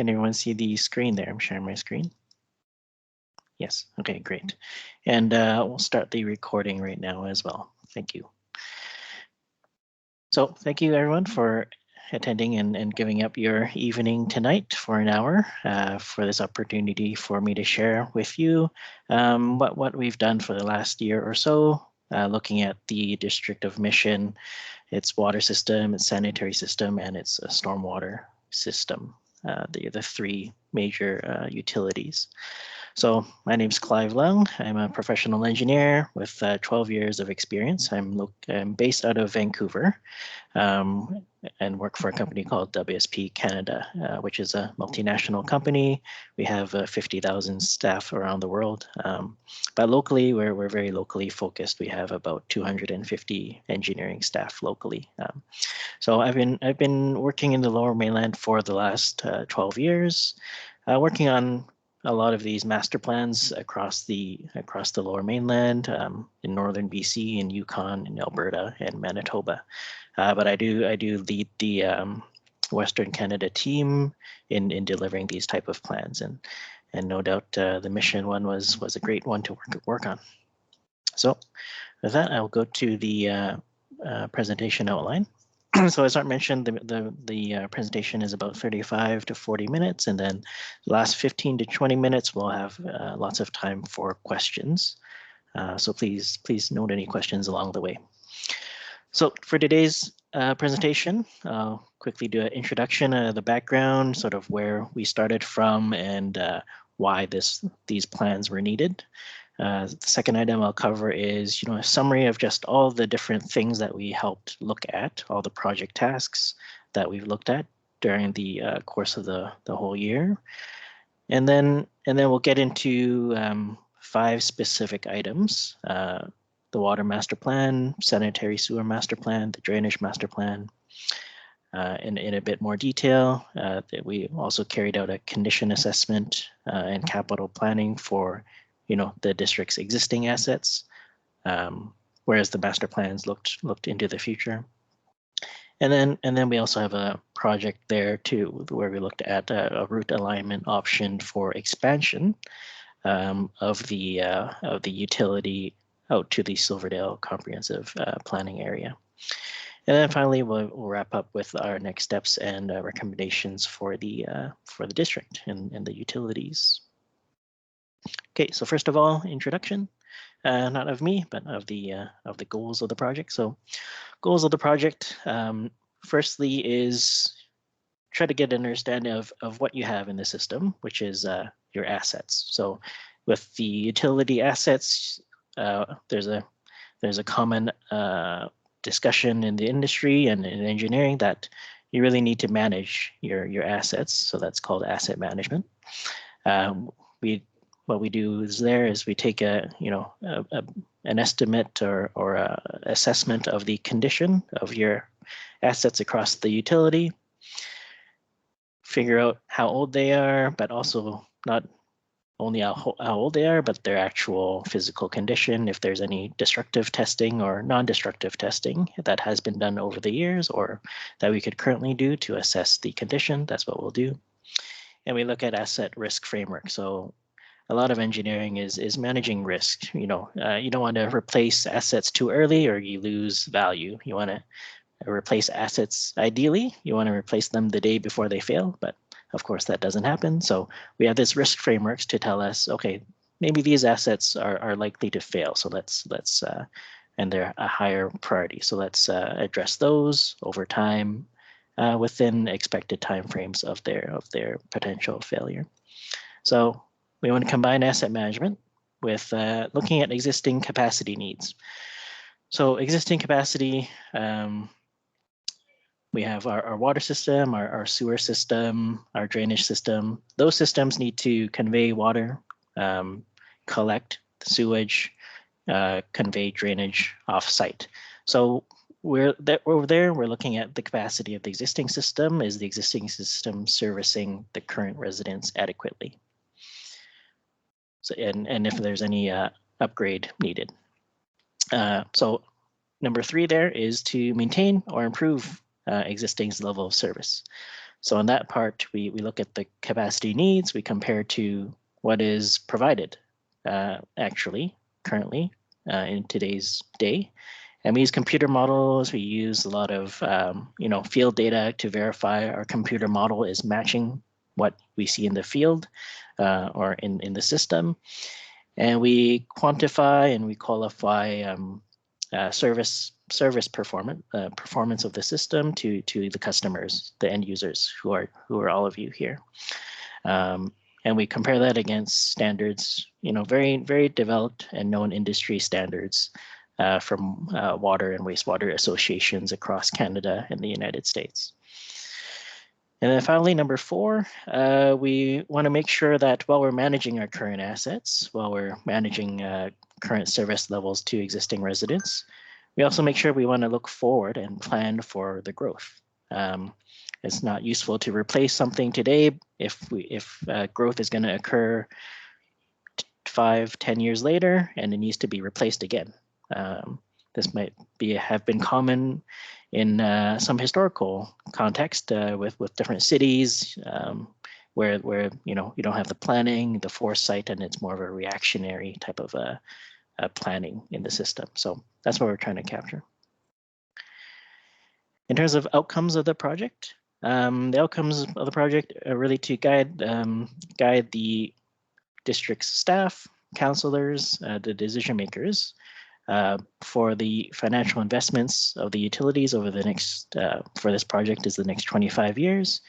Can everyone see the screen there? I'm sharing my screen. Yes, okay, great. And we'll start the recording right now as well. Thank you. So thank you everyone for attending and giving up your evening tonight for an hour for this opportunity for me to share with you what we've done for the last year or so, looking at the District of Mission, its water system, its sanitary system, and its stormwater system, the three major utilities. So my name is Clive Leung. I'm a professional engineer with 12 years of experience. I'm based out of Vancouver and work for a company called WSP Canada, which is a multinational company. We have 50,000 staff around the world. But locally, we're very locally focused. We have about 250 engineering staff locally. So I've been working in the Lower Mainland for the last 12 years, working on a lot of these master plans across the Lower Mainland, in northern BC, in Yukon, in Alberta, and Manitoba. But I do lead the Western Canada team in delivering these type of plans, and no doubt the Mission one was a great one to work on. So with that, I'll go to the presentation outline. So as I mentioned, the presentation is about 35 to 40 minutes, and then the last 15 to 20 minutes we'll have lots of time for questions. So please note any questions along the way. So for today's presentation, I'll quickly do an introduction, the background, sort of where we started from, and why these plans were needed. The second item I'll cover is, a summary of just all the different things that we helped look at, all the project tasks that we've looked at during the course of the whole year, and then we'll get into 5 specific items: the water master plan, sanitary sewer master plan, the drainage master plan. In a bit more detail, that we also carried out a condition assessment and capital planning for the district's existing assets, whereas the master plans looked into the future. And then we also have a project there too, where we looked at a route alignment option for expansion of the utility out to the Silverdale Comprehensive Planning Area. And then finally, we'll wrap up with our next steps and recommendations for the district and the utilities. Okay, so first of all, introduction, not of me, but of the goals of the project. So goals of the project, firstly, is try to get an understanding of what you have in the system, which is your assets. So with the utility assets, there's a common discussion in the industry and in engineering that you really need to manage your assets. So that's called asset management. What we do is we take an estimate or assessment of the condition of your assets across the utility, figure out how old they are, but also not only how old they are, but their actual physical condition, if there's any destructive testing or non-destructive testing that has been done over the years or that we could currently do to assess the condition. That's what we'll do. And we look at asset risk framework. So a lot of engineering is managing risk. You don't want to replace assets too early or you lose value. You want to replace assets. Ideally, you want to replace them the day before they fail, but of course that doesn't happen. So we have this risk frameworks to tell us, okay, maybe these assets are likely to fail. So let's and they're a higher priority. So let's address those over time within expected timeframes of their potential failure. So we want to combine asset management with looking at existing capacity needs. So existing capacity, we have our water system, our sewer system, our drainage system. Those systems need to convey water, collect sewage, convey drainage off-site. So over there, we're looking at the capacity of the existing system. Is the existing system servicing the current residents adequately? So, and if there's any upgrade needed. So number 3 there is to maintain or improve existing level of service. So on that part, we look at the capacity needs, we compare to what is provided actually currently in today's day. And we use computer models. We use a lot of field data to verify our computer model is matching what we see in the field or in the system. And we quantify and we qualify service performance of the system to the customers, the end users, who are all of you here. And we compare that against standards, very developed and known industry standards from water and wastewater associations across Canada and the United States. And then finally, number 4, we want to make sure that while we're managing our current assets, while we're managing current service levels to existing residents, we also make sure we want to look forward and plan for the growth. It's not useful to replace something today if growth is going to occur 5-10 years later and it needs to be replaced again. This might have been common in some historical context with different cities where you don't have the planning, the foresight, and it's more of a reactionary type of planning in the system. So that's what we're trying to capture. In terms of outcomes of the project, the outcomes of the project are really to guide the district's staff, councilors, the decision makers for the financial investments of the utilities over the next, for this project is the next 25 years,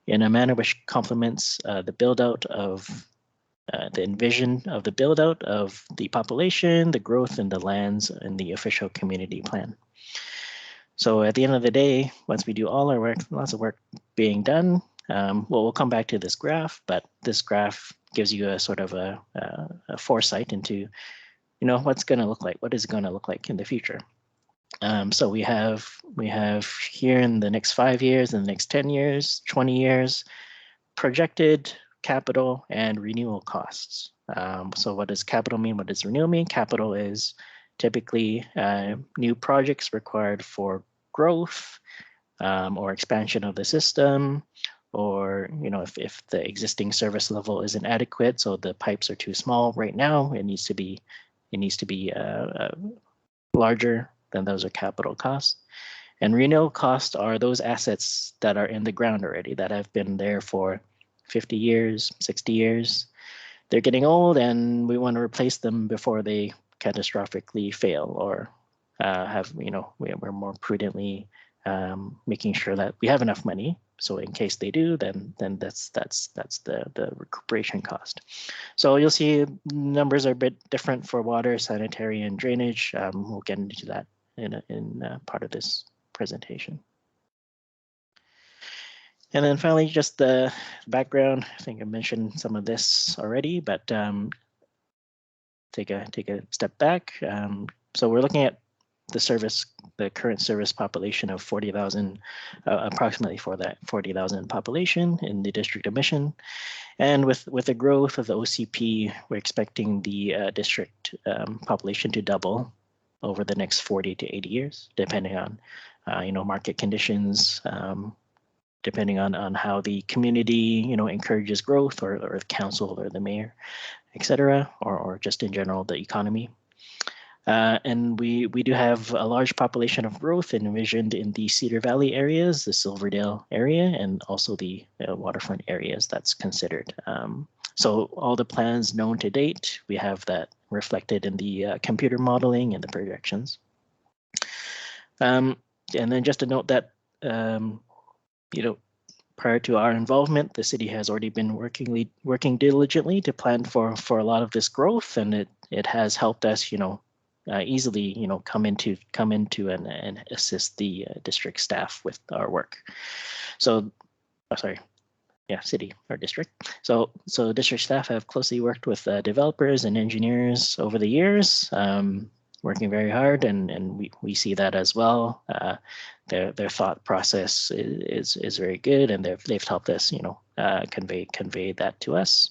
in a manner which complements the build out of the envision of the build out of the population, the growth in the lands, and the official community plan. So at the end of the day, once we do all our work, lots of work being done, we'll come back to this graph, but this graph gives you a sort of a foresight into, what's going to look like, what is it going to look like in the future. So we have here in the next 5 years, in the next 10 years, 20 years, projected capital and renewal costs. So what does capital mean? What does renewal mean? Capital is typically new projects required for growth or expansion of the system, or if the existing service level isn't adequate, so the pipes are too small right now, it needs to be larger, then those are capital costs. And renewal costs are those assets that are in the ground already, that have been there for 50 years, 60 years. They're getting old and we want to replace them before they catastrophically fail, or we're more prudently making sure that we have enough money. So in case they do, then that's the recuperation cost. So you'll see numbers are a bit different for water, sanitary, and drainage. We'll get into that in part of this presentation. And then finally, just the background. I think I mentioned some of this already, but take a step back. So we're looking at the current service population of 40,000, approximately for that 40,000 population in the district of Mission. And with the growth of the OCP, we're expecting the district population to double over the next 40 to 80 years, depending on market conditions, depending on how the community encourages growth, or the council or the mayor, etc., or just in general the economy. And we do have a large population of growth envisioned in the Cedar Valley areas, the Silverdale area, and also the waterfront areas that's considered. So all the plans known to date, we have that reflected in the computer modeling and the projections. And then just to note that, prior to our involvement, the city has already been working diligently to plan for a lot of this growth, and it has helped us, easily, come into and assist the district staff with our work. So, city or district. So district staff have closely worked with developers and engineers over the years, working very hard, and we see that as well. Their thought process is very good, and they've helped us, convey that to us.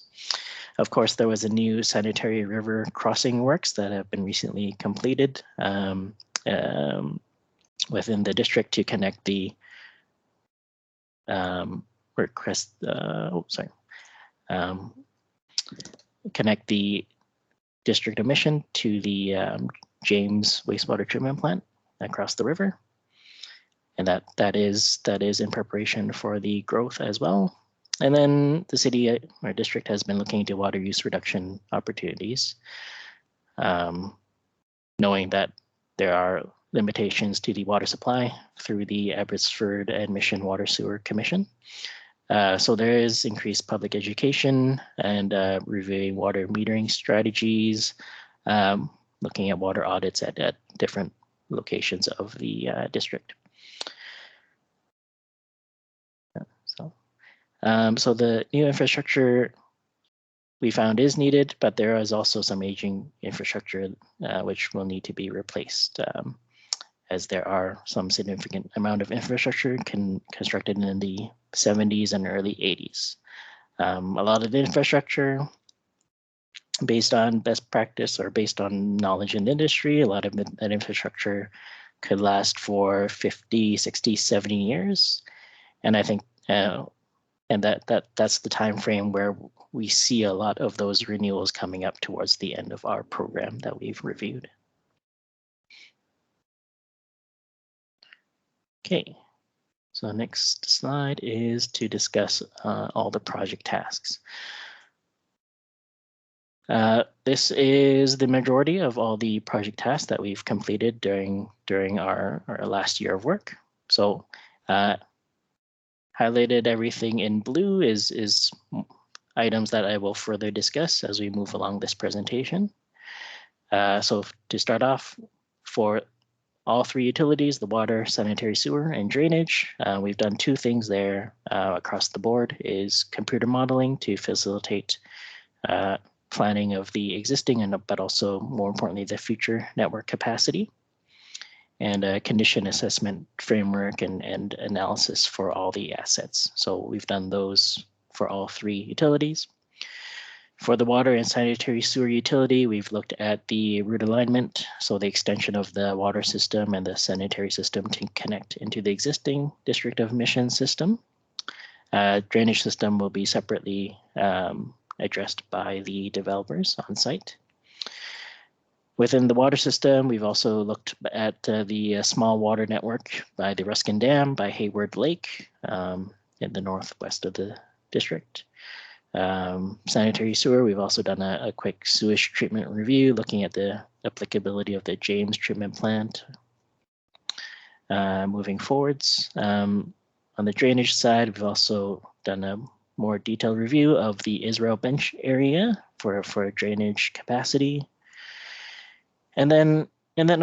Of course, there was a new sanitary river crossing works that have been recently completed within the district to connect the request, connect the district emission to the James wastewater treatment plant across the river. And that is in preparation for the growth as well. And then the city or district has been looking into water use reduction opportunities, knowing that there are limitations to the water supply through the Abbotsford and Mission Water Sewer Commission. So there is increased public education and reviewing water metering strategies, looking at water audits at different locations of the district. So the new infrastructure we found is needed, but there is also some aging infrastructure which will need to be replaced, as there are some significant amount of infrastructure constructed in the 70s and early 80s. A lot of the infrastructure based on best practice or based on knowledge in the industry, a lot of that infrastructure could last for 50, 60, 70 years. And I think and that's the time frame where we see a lot of those renewals coming up towards the end of our program that we've reviewed. Okay, so next slide is to discuss all the project tasks. This is the majority of all the project tasks that we've completed during our last year of work. So highlighted everything in blue is items that I will further discuss as we move along this presentation. So to start off, for all three utilities, the water, sanitary sewer, and drainage, we've done two things there across the board, is computer modeling to facilitate planning of the existing but also more importantly, the future network capacity, and a condition assessment framework and analysis for all the assets. So we've done those for all three utilities. For the water and sanitary sewer utility, we've looked at the route alignment, so the extension of the water system and the sanitary system to connect into the existing district of Mission system. Drainage system will be separately addressed by the developers on site. Within the water system, we've also looked at the small water network by the Ruskin Dam, by Hayward Lake in the northwest of the district. Sanitary sewer, we've also done a quick sewage treatment review looking at the applicability of the James treatment plant moving forwards. On the drainage side, we've also done a more detailed review of the Israel Bench area for drainage capacity. And then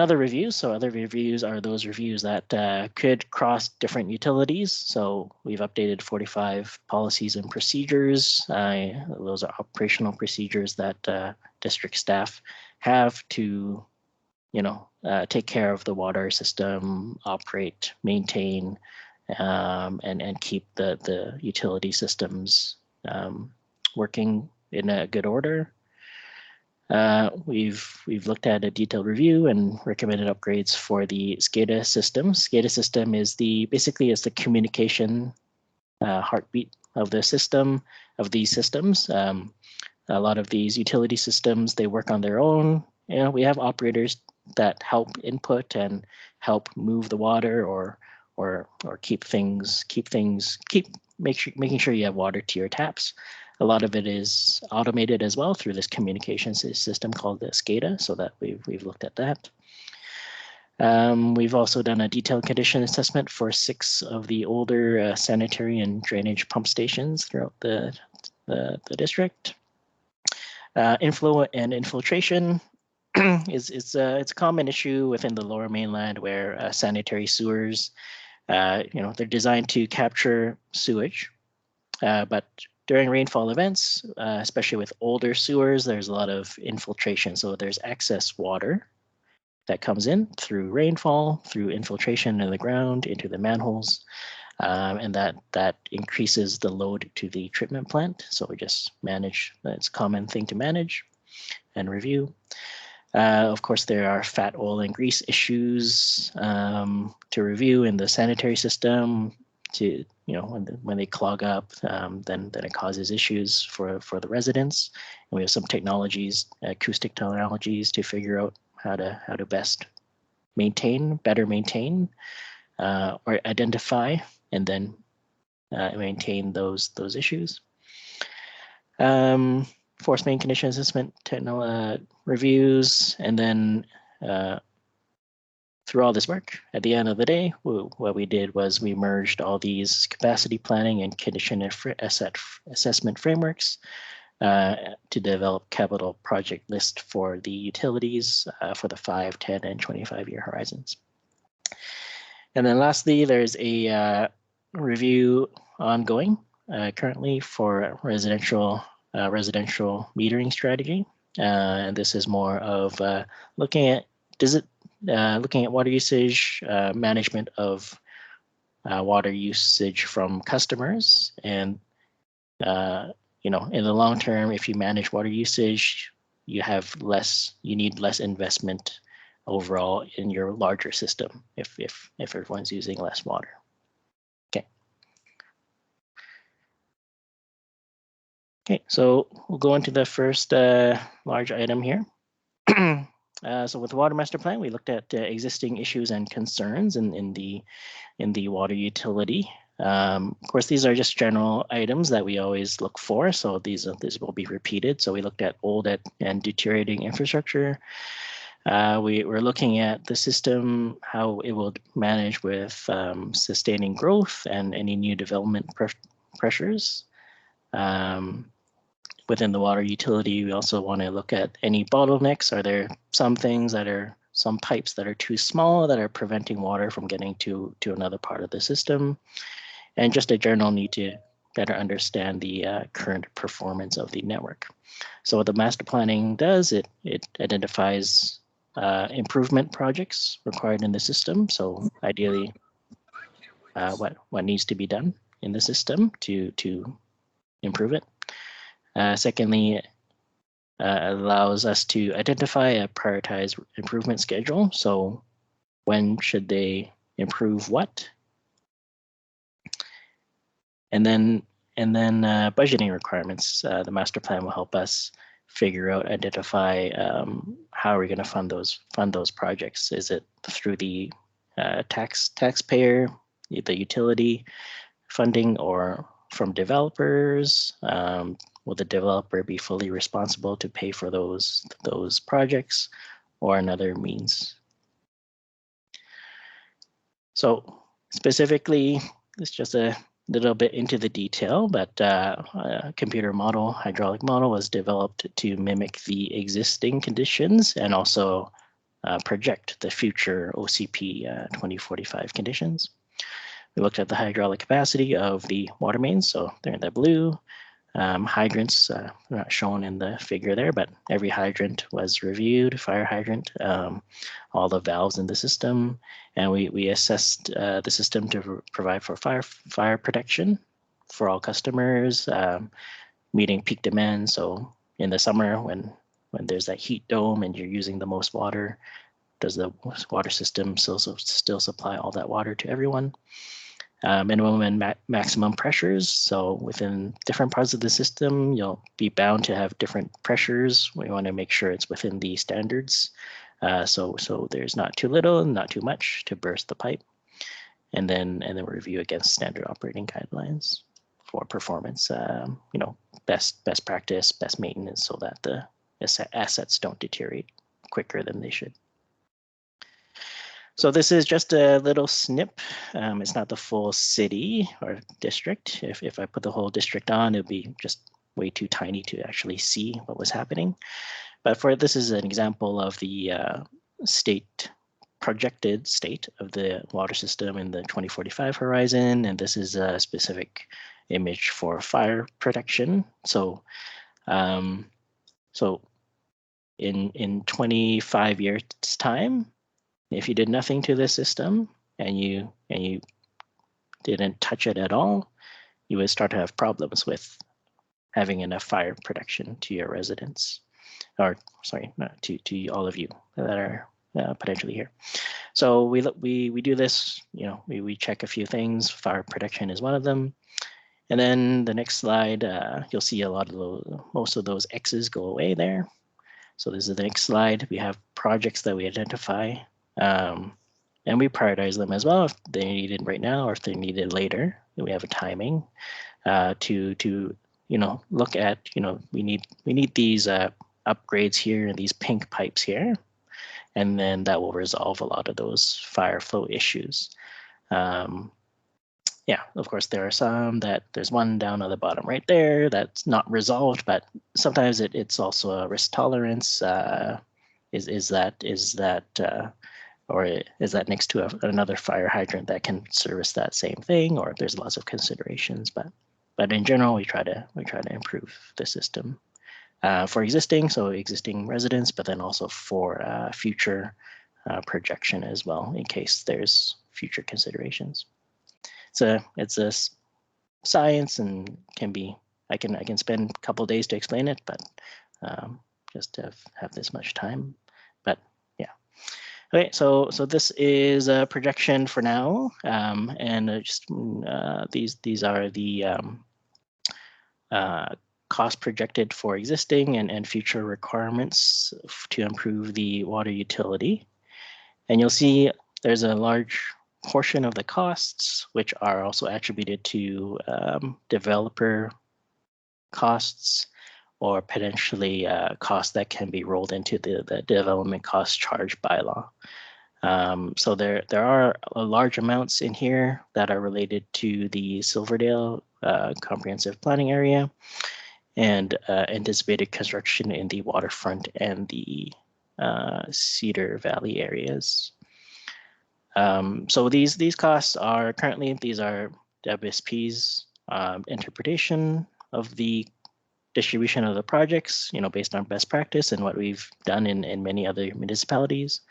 other reviews. So other reviews are those reviews that could cross different utilities. So we've updated 45 policies and procedures. Those are operational procedures that district staff have to, take care of the water system, operate, maintain, and keep the utility systems working in a good order. We've looked at a detailed review and recommended upgrades for the SCADA system. SCADA system is basically the communication heartbeat of the system, of these systems. A lot of these utility systems, they work on their own. We have operators that help input and help move the water or making sure you have water to your taps. A lot of it is automated as well through this communication system called the SCADA, so that we've looked at that. We've also done a detailed condition assessment for 6 of the older sanitary and drainage pump stations throughout the district. Inflow and infiltration it's a common issue within the Lower Mainland where sanitary sewers, they're designed to capture sewage, but during rainfall events, especially with older sewers, there's a lot of infiltration. So there's excess water that comes in through rainfall, through infiltration in the ground, into the manholes, and that increases the load to the treatment plant. So we just manage, that's a common thing to manage and review. Of course, there are fat, oil, and grease issues to review in the sanitary system to when they clog up, then it causes issues for the residents. And we have some technologies, acoustic technologies, to figure out how to best better maintain, or identify, and then maintain those issues. Force main condition assessment reviews, and then through all this work, at the end of the day, what we did was we merged all these capacity planning and condition assessment frameworks to develop capital project list for the utilities for the 5, 10, and 25-year horizons. And then lastly, there's a review ongoing currently for residential metering strategy. And this is more of looking at water usage, management of water usage from customers, and in the long term, if you manage water usage, you need less investment overall in your larger system if everyone's using less water. Okay, so we'll go into the first large item here. So with the water master plan, we looked at existing issues and concerns in the water utility. Of course, these are just general items that we always look for, so these will be repeated. So we looked at old and deteriorating infrastructure. We're looking at the system, how it will manage with sustaining growth and any new development pressures. Within the water utility, we also want to look at any bottlenecks. Are there some pipes that are too small that are preventing water from getting to another part of the system? And just a general need to better understand the current performance of the network. So what the master planning does, it identifies improvement projects required in the system. So ideally, what needs to be done in the system to improve it. Secondly, allows us to identify a prioritized improvement schedule. So when should they improve what? And then budgeting requirements. The master plan will help us identify how are we going to fund those projects. Is it through the taxpayer, the utility funding, or from developers? Will the developer be fully responsible to pay for those projects, or another means? So specifically, it's just a little bit into the detail, but a computer model, hydraulic model, was developed to mimic the existing conditions and also project the future OCP 2045 conditions. We looked at the hydraulic capacity of the water mains, so they're in the blue. Hydrants not shown in the figure there, but every hydrant was reviewed, fire hydrant, all the valves in the system, and we assessed the system to provide for fire protection for all customers, meeting peak demand. So in the summer, when there's that heat dome and you're using the most water, does the water system still supply all that water to everyone? Minimum and maximum pressures. So within different parts of the system, you'll be bound to have different pressures. We want to make sure it's within the standards. So there's not too little and not too much to burst the pipe. And then review against standard operating guidelines for performance. Best practice, best maintenance, so that the assets don't deteriorate quicker than they should. So this is just a little snip. It's not the full city or district. If I put the whole district on, it would be just way too tiny to actually see what was happening. But this is an example of the projected state of the water system in the 2045 horizon. And this is a specific image for fire protection. So in 25 years time, if you did nothing to this system and you didn't touch it at all, you would start to have problems with having enough fire protection to your residents, or sorry, not to all of you that are potentially here. So we do this, we check a few things. Fire protection is one of them. And then the next slide, you'll see a lot of most of those X's go away there. So this is the next slide. We have projects that we identify, and we prioritize them as well if they're needed right now or if they're needed later. We have a timing to look at, we need these upgrades here and these pink pipes here, and then that will resolve a lot of those fire flow issues. Yeah, of course, there are some that there's one down on the bottom right there that's not resolved, but sometimes it's also a risk tolerance. Is that or is that next to another fire hydrant that can service that same thing? Or there's lots of considerations, but in general, we try to improve the system for existing residents, but then also for future projection as well, in case there's future considerations. It's a science and can be, I can spend a couple of days to explain it, but just to have this much time. But yeah. Okay, so this is a projection for now, and just these are the cost projected for existing and future requirements to improve the water utility. And you'll see there's a large portion of the costs which are also attributed to developer costs or potentially costs that can be rolled into the development cost charge bylaw. So there are large amounts in here that are related to the Silverdale comprehensive planning area and anticipated construction in the waterfront and the Cedar Valley areas. So these costs are currently, these are WSP's interpretation of the distribution of the projects, based on best practice and what we've done in many other municipalities.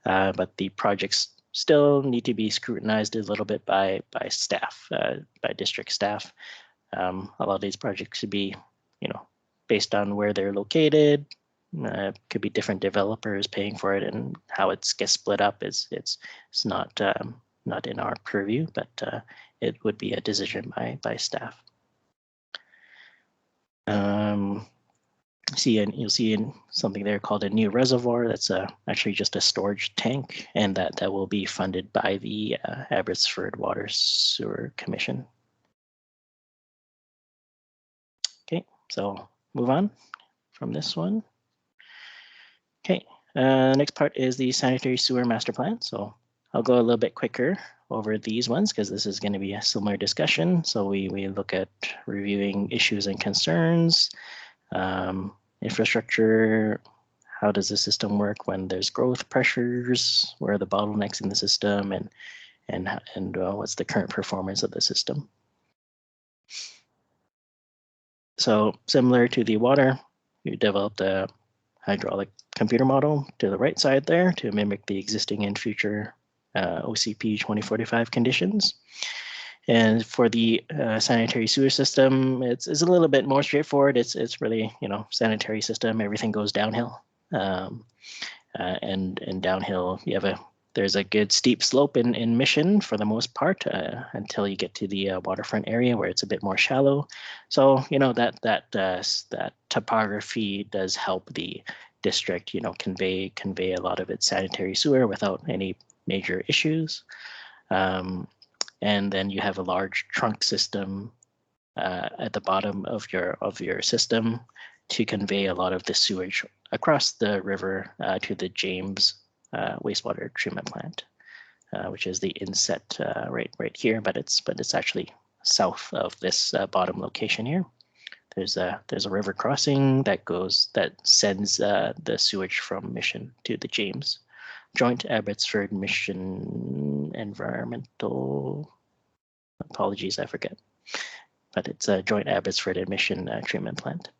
But the projects still need to be scrutinized a little bit by staff, by district staff. A lot of these projects should be, based on where they're located. Could be different developers paying for it, and how it gets split up it's not in our purview, but it would be a decision by staff. You'll see in something there called a new reservoir. That's actually just a storage tank, and that will be funded by the Abbotsford Water Sewer Commission. Okay, so move on from this one. Okay, next part is the sanitary sewer master plan. So I'll go a little bit quicker over these ones because this is going to be a similar discussion. So we look at reviewing issues and concerns, infrastructure, how does the system work when there's growth pressures, where are the bottlenecks in the system, and what's the current performance of the system. So similar to the water, we developed a hydraulic computer model to the right side there to mimic the existing and future OCP 2045 conditions. And for the sanitary sewer system, it's a little bit more straightforward. It's really, sanitary system, everything goes downhill. And downhill, there's a good steep slope in Mission for the most part until you get to the waterfront area where it's a bit more shallow. So that topography does help the district convey a lot of its sanitary sewer without any major issues. And then you have a large trunk system at the bottom of your system to convey a lot of the sewage across the river to the James wastewater treatment plant, which is the inset right here, but it's actually south of this bottom location here. There's a river crossing that sends the sewage from Mission to the James Joint Abbotsford Mission Environmental. Apologies, I forget, but it's a Joint Abbotsford and Mission treatment plant.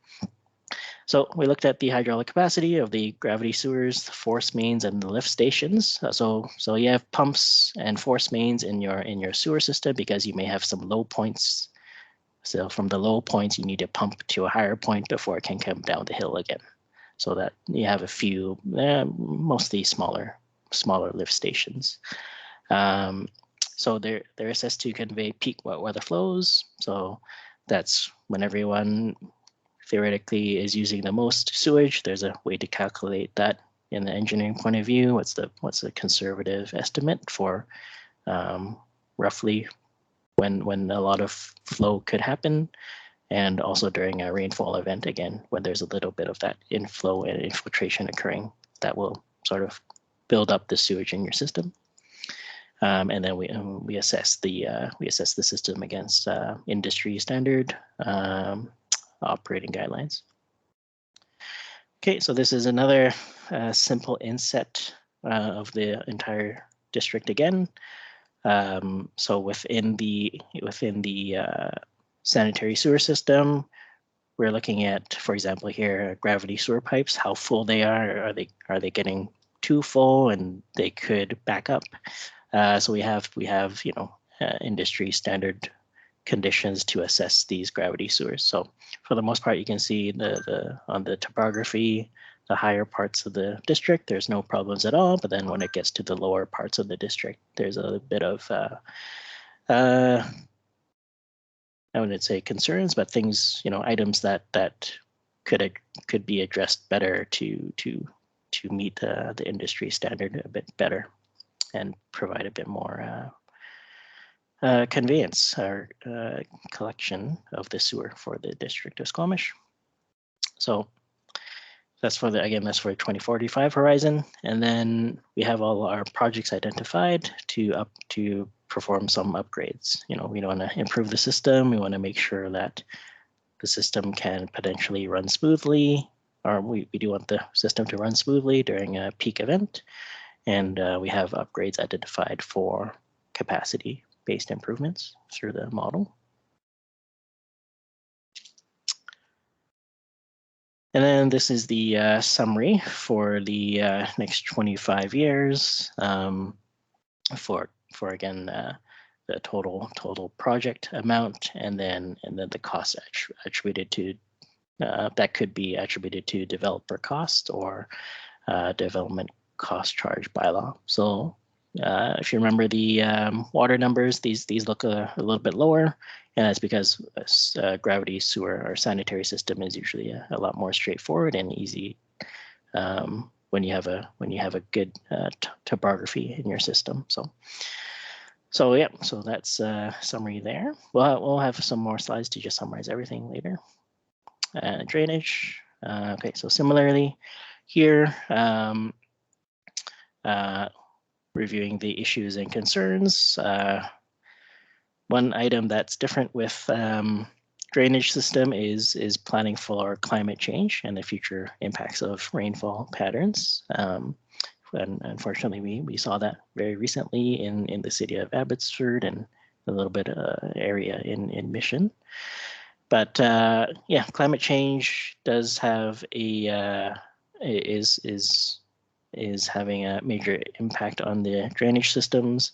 So we looked at the hydraulic capacity of the gravity sewers, the force mains, and the lift stations. So you have pumps and force mains in your sewer system because you may have some low points. So from the low points, you need to pump to a higher point before it can come down the hill again. So that you have a few, mostly smaller smaller lift stations. So they're assessed to convey peak wet weather flows. So that's when everyone theoretically is using the most sewage. There's a way to calculate that in the engineering point of view. What's the conservative estimate for roughly when a lot of flow could happen, and also during a rainfall event, again, when there's a little bit of that inflow and infiltration occurring, that will sort of build up the sewage in your system. And then we assess the system against industry standard operating guidelines. Okay, so this is another simple inset of the entire district again. So within the sanitary sewer system, we're looking at, for example, here gravity sewer pipes, how full they are. Are they getting too full and they could back up? So we have industry standard conditions to assess these gravity sewers. So for the most part, you can see on the topography, the higher parts of the district, there's no problems at all. But then when it gets to the lower parts of the district, there's a bit of I wouldn't say concerns, but things, items that could be addressed better to meet the industry standard a bit better and provide a bit more conveyance or collection of the sewer for the district of Squamish. So that's for the 2045 horizon, and then we have all our projects identified to perform some upgrades. We want to improve the system. We want to make sure that the system can potentially run smoothly, or we do want the system to run smoothly during a peak event, and we have upgrades identified for capacity-based improvements through the model. And then this is the summary for the next 25 years for again the total project amount, and then the cost attributed to that could be attributed to developer cost or development cost charge bylaw. So if you remember the water numbers, these look a little bit lower, and that's because gravity sewer or sanitary system is usually a lot more straightforward and easy when you have a good topography in your system. So yeah, so that's summary there. We'll have some more slides to just summarize everything later. Drainage. Okay, so similarly here. Reviewing the issues and concerns. One item that's different with drainage system is planning for climate change and the future impacts of rainfall patterns. And unfortunately, we saw that very recently in the city of Abbotsford and a little bit area in Mission. But yeah, climate change does have is having a major impact on the drainage systems,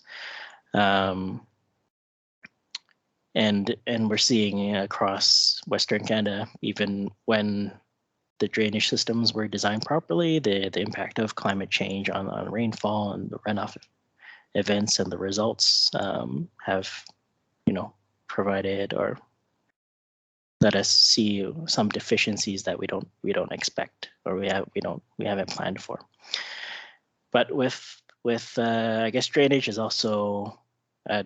and we're seeing across Western Canada, even when the drainage systems were designed properly, the impact of climate change on rainfall and the runoff events and the results have provided or let us see some deficiencies that we don't expect or we haven't planned for. But with I guess drainage is also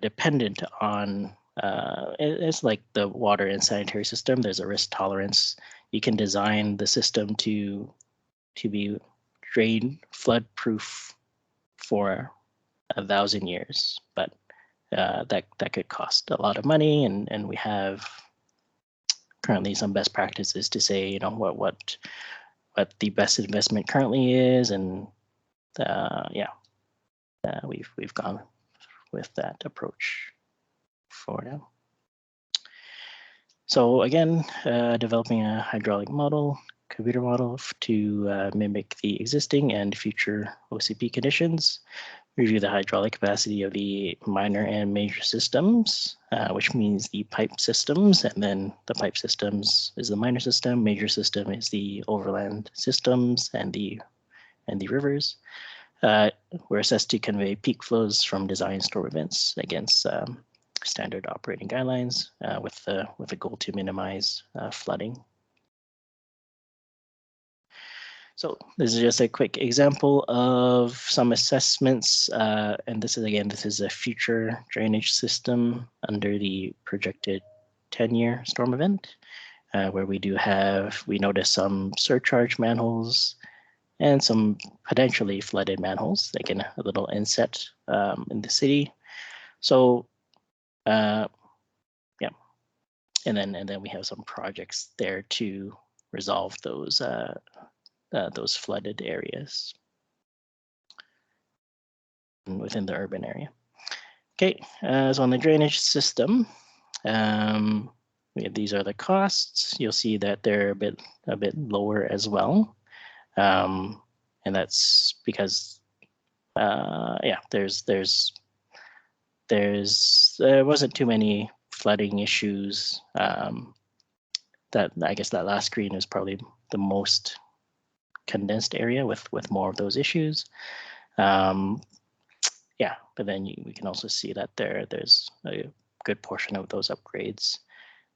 dependent on it's like the water and sanitary system. There's a risk tolerance. You can design the system to be drain flood proof for 1,000 years, but that could cost a lot of money, and we have currently some best practices to say what the best investment currently is, and we've gone with that approach for now. So again, developing a hydraulic model, computer model to mimic the existing and future OCP conditions. Review the hydraulic capacity of the minor and major systems, which means the pipe systems, and then the pipe systems is the minor system, major system is the overland systems and the rivers. were assessed to convey peak flows from design storm events against standard operating guidelines with a goal to minimize flooding. So this is just a quick example of some assessments, and this is a future drainage system under the projected 10-year storm event, where we notice some surcharge manholes and some potentially flooded manholes, like in a little inset in the city. So yeah, and then we have some projects there to resolve those flooded areas within the urban area. Okay, so on the drainage system, these are the costs. You'll see that they're a bit lower as well, and that's because there wasn't too many flooding issues. That I guess that last screen is probably the most condensed area with more of those issues. Yeah, but then we can also see that there's a good portion of those upgrades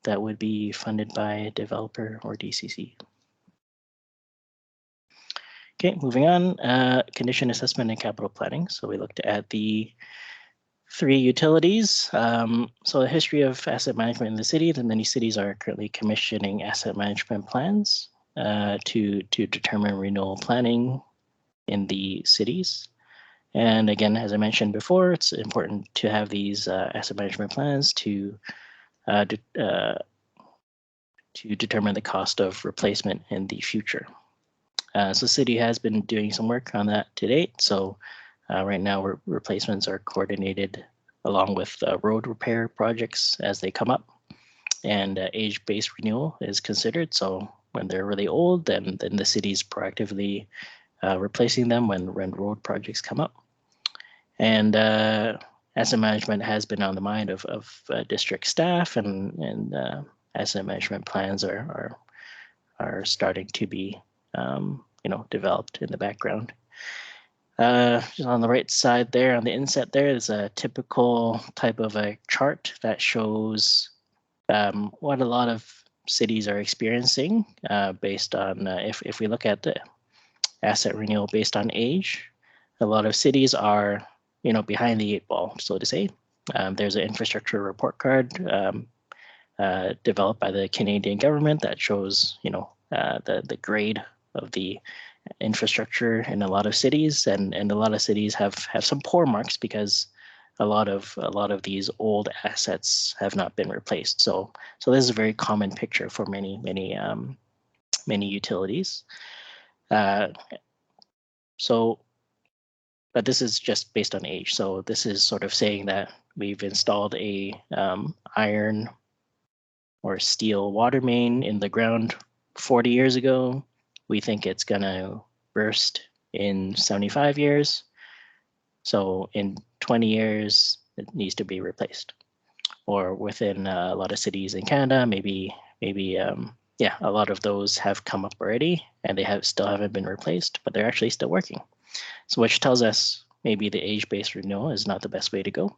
that would be funded by a developer or DCC. Okay, moving on, condition assessment and capital planning. So we looked at the 3 utilities. So the history of asset management in the city, the many cities are currently commissioning asset management plans to determine renewal planning in the cities. And again, as I mentioned before, it's important to have these asset management plans to determine the cost of replacement in the future. So city has been doing some work on that to date. So right now, replacements are coordinated along with road repair projects as they come up, and age-based renewal is considered. So when they're really old, then the city's proactively replacing them when road projects come up. And asset management has been on the mind of district staff, and asset management plans are starting to be developed in the background. Just on the right side there, on the inset there, is a typical type of a chart that shows what a lot of cities are experiencing based on if we look at the asset renewal based on age. A lot of cities are behind the 8 ball, so to say. There's an infrastructure report card developed by the Canadian government that shows the grade of the infrastructure in a lot of cities, and a lot of cities have some poor marks because a lot of these old assets have not been replaced. So this is a very common picture for many utilities. But this is just based on age. So this is sort of saying that we've installed a iron or steel water main in the ground 40 years ago. We think it's gonna burst in 75 years. So in 20 years, it needs to be replaced. Or within a lot of cities in Canada, maybe a lot of those have come up already and they still haven't been replaced, but they're actually still working. So which tells us maybe the age-based renewal is not the best way to go.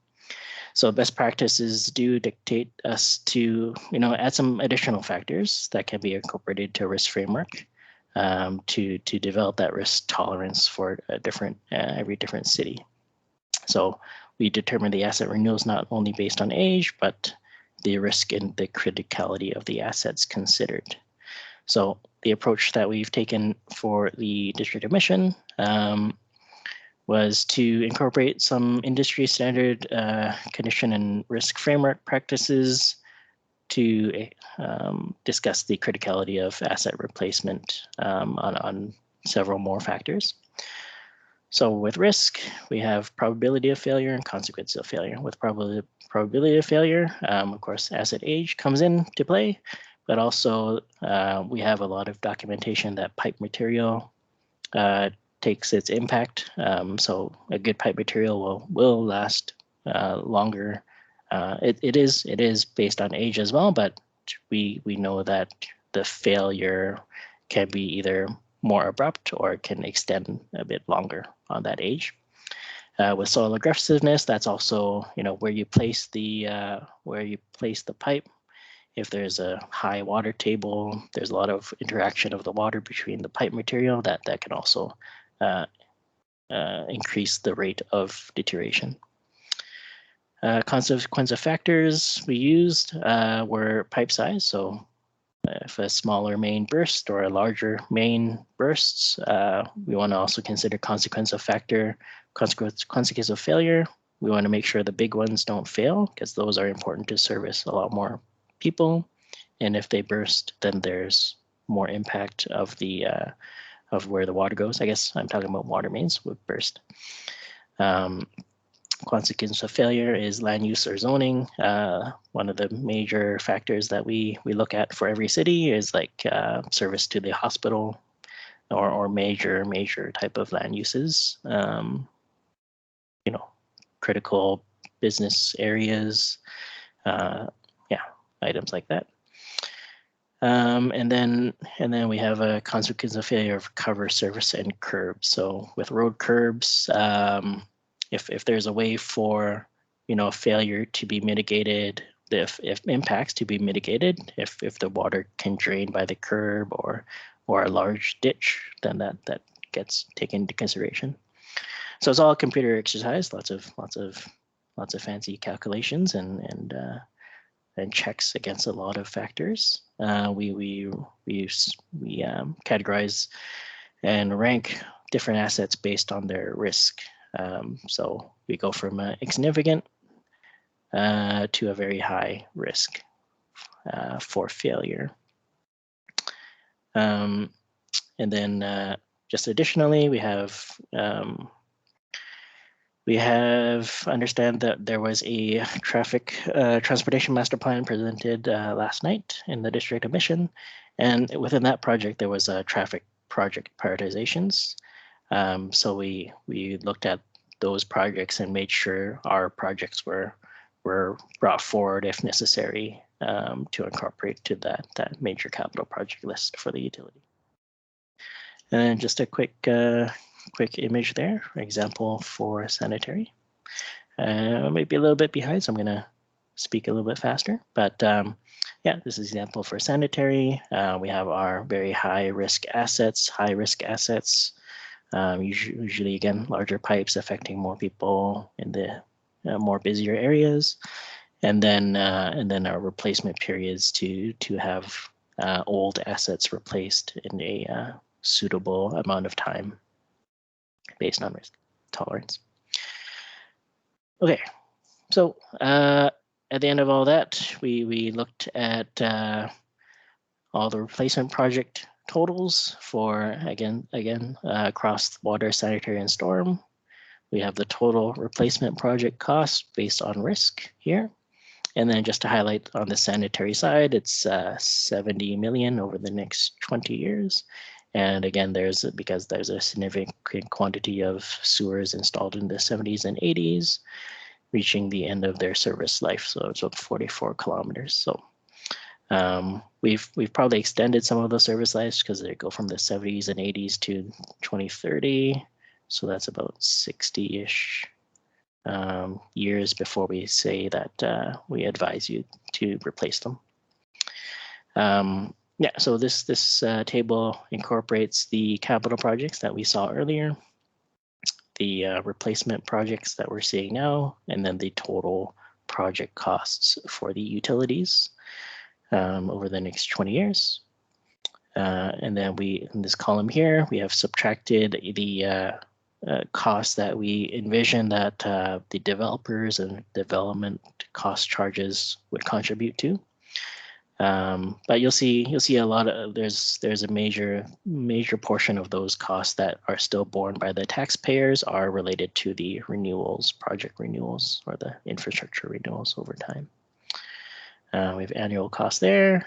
So best practices do dictate us to add some additional factors that can be incorporated to a risk framework to develop that risk tolerance for every different city. So we determine the asset renewals not only based on age, but the risk and the criticality of the assets considered. So the approach that we've taken for the district admission was to incorporate some industry standard condition and risk framework practices to discuss the criticality of asset replacement on several more factors. So with risk, we have probability of failure and consequence of failure. With probability of failure, of course, asset age comes into play, but also we have a lot of documentation that pipe material takes its impact. So a good pipe material will last longer. It is based on age as well, but we know that the failure can be either more abrupt or can extend a bit longer on that age. With soil aggressiveness, that's also where you place the pipe. If there's a high water table, there's a lot of interaction of the water between the pipe material that can also increase the rate of deterioration. Consequence factors we used were pipe size. So if a smaller main burst or a larger main bursts, we want to also consider consequence of failure. We want to make sure the big ones don't fail because those are important to service a lot more people. And if they burst, then there's more impact of the of where the water goes. I guess I'm talking about water mains with burst. Consequence of failure is land use or zoning. One of the major factors that we look at for every city is like service to the hospital or major type of land uses. Critical business areas, items like that. And then we have a consequence of failure of cover, surface, and curbs. So with road curbs, if there's a way for failure to be mitigated, if impacts to be mitigated, if the water can drain by the curb or a large ditch, then that gets taken into consideration. So it's all a computer exercise, lots of fancy calculations and checks against a lot of factors. We categorize and rank different assets based on their risk. So we go from insignificant to a very high risk for failure. And then just additionally, we have understand that there was a traffic transportation master plan presented last night in the district of Mission, and within that project there was a traffic project prioritizations. So we looked at those projects and made sure our projects were brought forward if necessary to incorporate to that major capital project list for the utility. And then just a quick image there, example for sanitary. Maybe a little bit behind, so I'm going to speak a little bit faster. But yeah, this is an example for sanitary. We have our very high risk assets. Usually, again, larger pipes affecting more people in the more busier areas, and then our replacement periods to have old assets replaced in a suitable amount of time based on risk tolerance. Okay, so at the end of all that, we looked at all the replacement project totals for again across water, sanitary, and storm. We have the total replacement project cost based on risk here. And then just to highlight on the sanitary side, it's 70 million over the next 20 years. And again, because there's a significant quantity of sewers installed in the 70s and 80s, reaching the end of their service life. So it's about 44 kilometers. So we've probably extended some of those service lives because they go from the 70s and 80s to 2030. So that's about 60-ish years before we say that we advise you to replace them. Yeah, so this table incorporates the capital projects that we saw earlier, the replacement projects that we're seeing now, and then the total project costs for the utilities over the next 20 years. And then in this column here, we have subtracted the costs that we envision that the developers and development cost charges would contribute to. But you'll see a lot of there's a major portion of those costs that are still borne by the taxpayers are related to the renewals, project renewals, or the infrastructure renewals over time. We have annual costs there,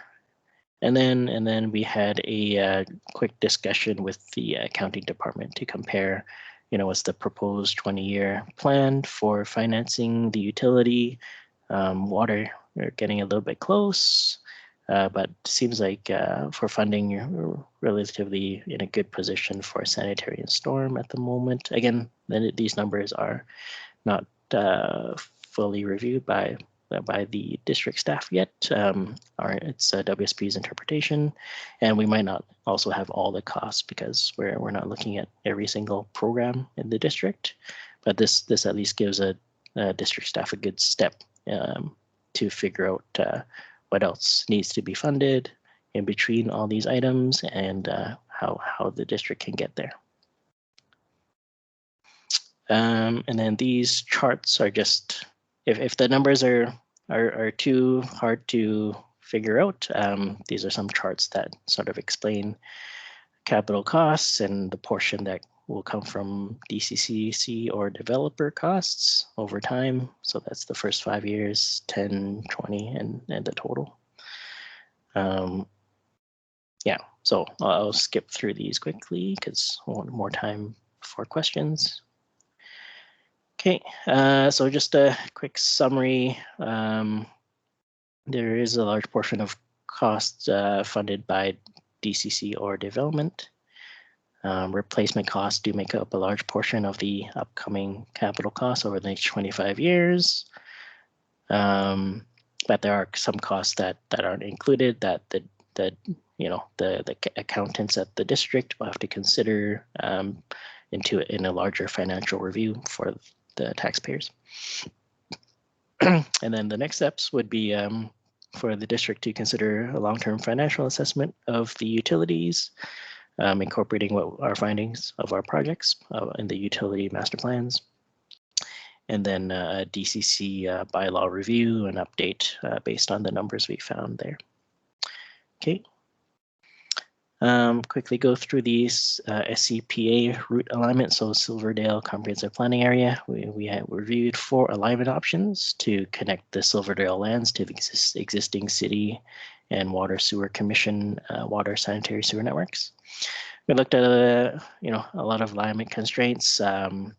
and then we had a quick discussion with the accounting department to compare, what's the proposed 20-year plan for financing the utility. Water, we're getting a little bit close. but seems like for funding, you're relatively in a good position for sanitary and storm at the moment. Again, then these numbers are not fully reviewed by the district staff yet. It's WSP's interpretation, and we might not also have all the costs because we're not looking at every single program in the district. But this at least gives a district staff a good step to figure out what else needs to be funded in between all these items and how the district can get there. And then these charts are just, if the numbers are too hard to figure out, these are some charts that sort of explain capital costs and the portion that will come from DCCC or developer costs over time. So that's the first 5 years, 10, 20, and the total. Yeah, so I'll skip through these quickly because I want more time for questions. Okay, so just a quick summary. There is a large portion of costs funded by DCC or development. Replacement costs do make up a large portion of the upcoming capital costs over the next 25 years. But there are some costs that aren't included that the accountants at the district will have to consider in a larger financial review for the taxpayers. And then the next steps would be for the district to consider a long-term financial assessment of the utilities, incorporating what our findings of our projects in the utility master plans, and then a DCC bylaw review and update based on the numbers we found there. Okay. Quickly go through these SCPA route alignment. So Silverdale Comprehensive Planning Area, we have reviewed 4 alignment options to connect the Silverdale lands to the existing city and water sewer commission water sanitary sewer networks. We looked at a lot of alignment constraints.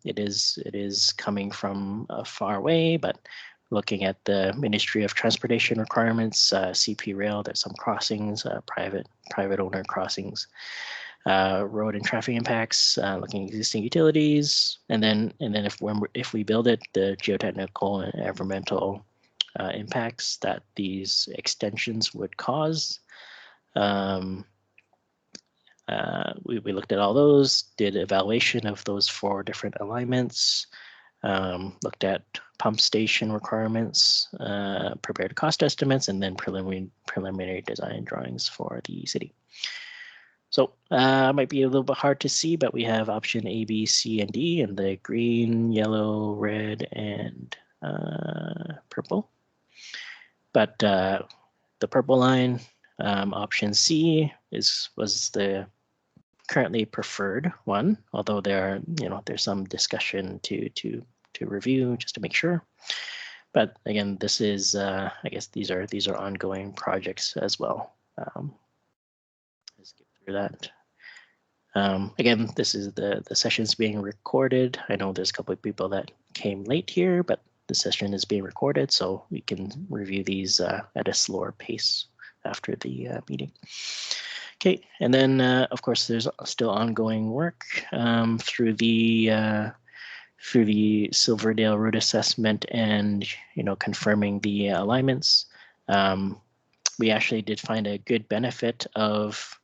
It is coming from far away, but looking at the Ministry of Transportation requirements, CP Rail, there's some crossings, private owner crossings, road and traffic impacts, looking at existing utilities, and then if we build it, the geotechnical and environmental impacts that these extensions would cause. We looked at all those, did evaluation of those 4 different alignments, looked at pump station requirements, prepared cost estimates, and then preliminary design drawings for the city. So might be a little bit hard to see, but we have option A, B, C, and D in the green, yellow, red, and purple. But the purple line, option C was the currently preferred one, although there's some discussion to review just to make sure. But again, this is I guess these are ongoing projects as well. Let's get through that. Again, this is the session's being recorded. I know there's a couple of people that came late here, but the session is being recorded, so we can review these at a slower pace after the meeting. Okay, and then of course there's still ongoing work through the Silverdale route assessment and confirming the alignments. We actually did find a good benefit of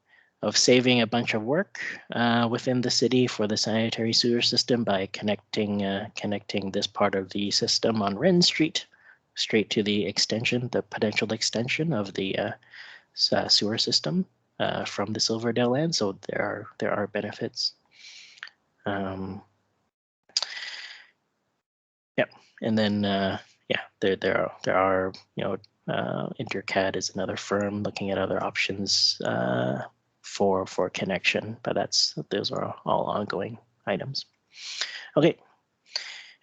saving a bunch of work within the city for the sanitary sewer system by connecting this part of the system on Wren Street straight to the potential extension of the sewer system from the Silverdale land. So there are benefits. Yeah, and then there are Intercad is another firm looking at other options for connection, but those are all ongoing items. Okay,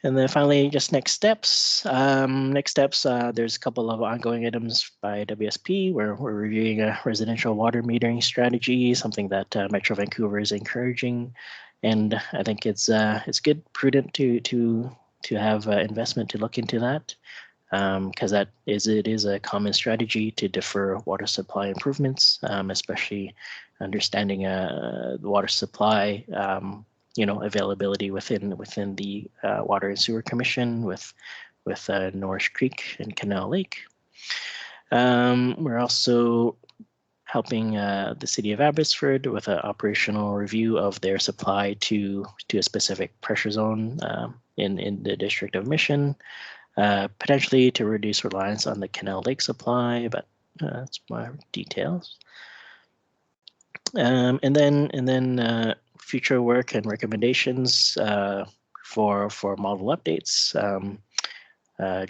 and then finally, just next steps. There's a couple of ongoing items by WSP where we're reviewing a residential water metering strategy, something that Metro Vancouver is encouraging, and I think it's good, prudent to have investment to look into that. because it is a common strategy to defer water supply improvements, especially understanding the water supply, availability within the Water and Sewer Commission with Norris Creek and Canal Lake. We're also helping the city of Abbotsford with an operational review of their supply to a specific pressure zone in the District of Mission, potentially to reduce reliance on the Canal Lake supply, but that's more details. And then future work and recommendations for model updates,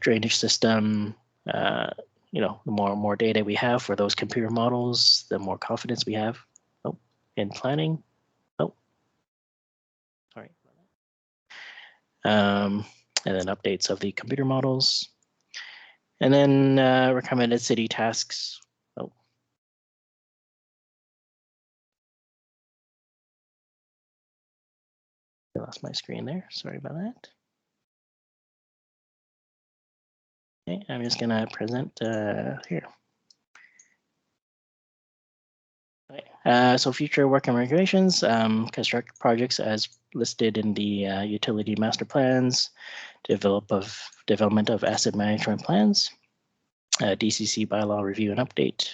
drainage system. The more data we have for those computer models, the more confidence we have in planning. Sorry. And then updates of the computer models. And then recommended city tasks. I lost my screen there. Sorry about that. Okay, I'm just gonna present here. So future work and regulations, construct projects as listed in the utility master plans, development of asset management plans, DCC bylaw review and update,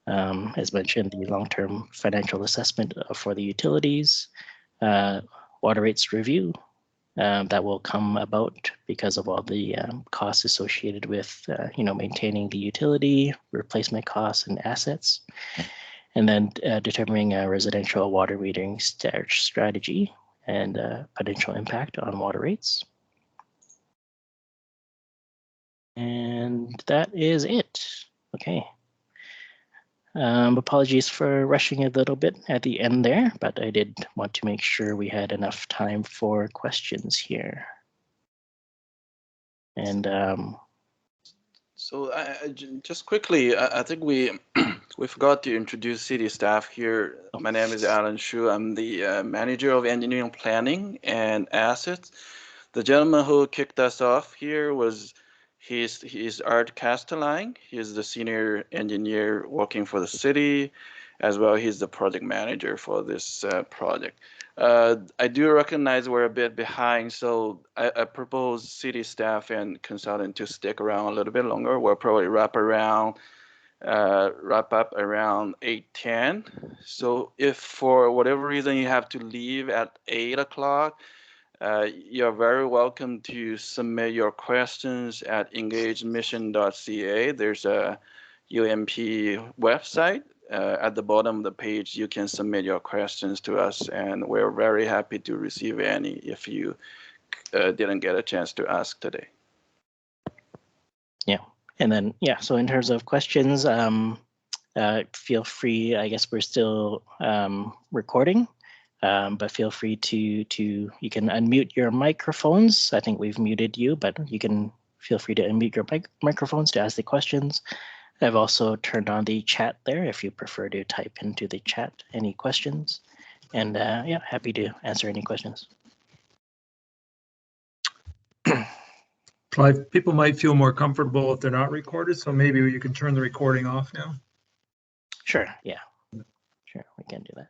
as mentioned, the long-term financial assessment for the utilities, water rates review that will come about because of all the costs associated with maintaining the utility, replacement costs, and assets. And then determining a residential water metering strategy and potential impact on water rates. And that is it. Okay. Apologies for rushing a little bit at the end there, but I did want to make sure we had enough time for questions here. And so just quickly, I think we forgot to introduce city staff here. My name is Alan Shu. I'm the manager of engineering planning and assets. The gentleman who kicked us off here was he's Art Castelline. He's the senior engineer working for the city, as well. He's the project manager for this project. I do recognize we're a bit behind, so I propose city staff and consultant to stick around a little bit longer. We'll probably wrap up around 8:10. So if for whatever reason you have to leave at 8 o'clock, you're very welcome to submit your questions at engagemission.ca. There's a UMP website. At the bottom of the page, you can submit your questions to us, and we're very happy to receive any if you didn't get a chance to ask today. Yeah, and then so in terms of questions, feel free. I guess we're still recording, but feel free to you can unmute your microphones. I think we've muted you, but you can feel free to unmute your microphones to ask the questions. I've also turned on the chat there if you prefer to type into the chat any questions. And happy to answer any questions. Clive, people might feel more comfortable if they're not recorded, so maybe you can turn the recording off now. Sure, yeah. Sure, we can do that.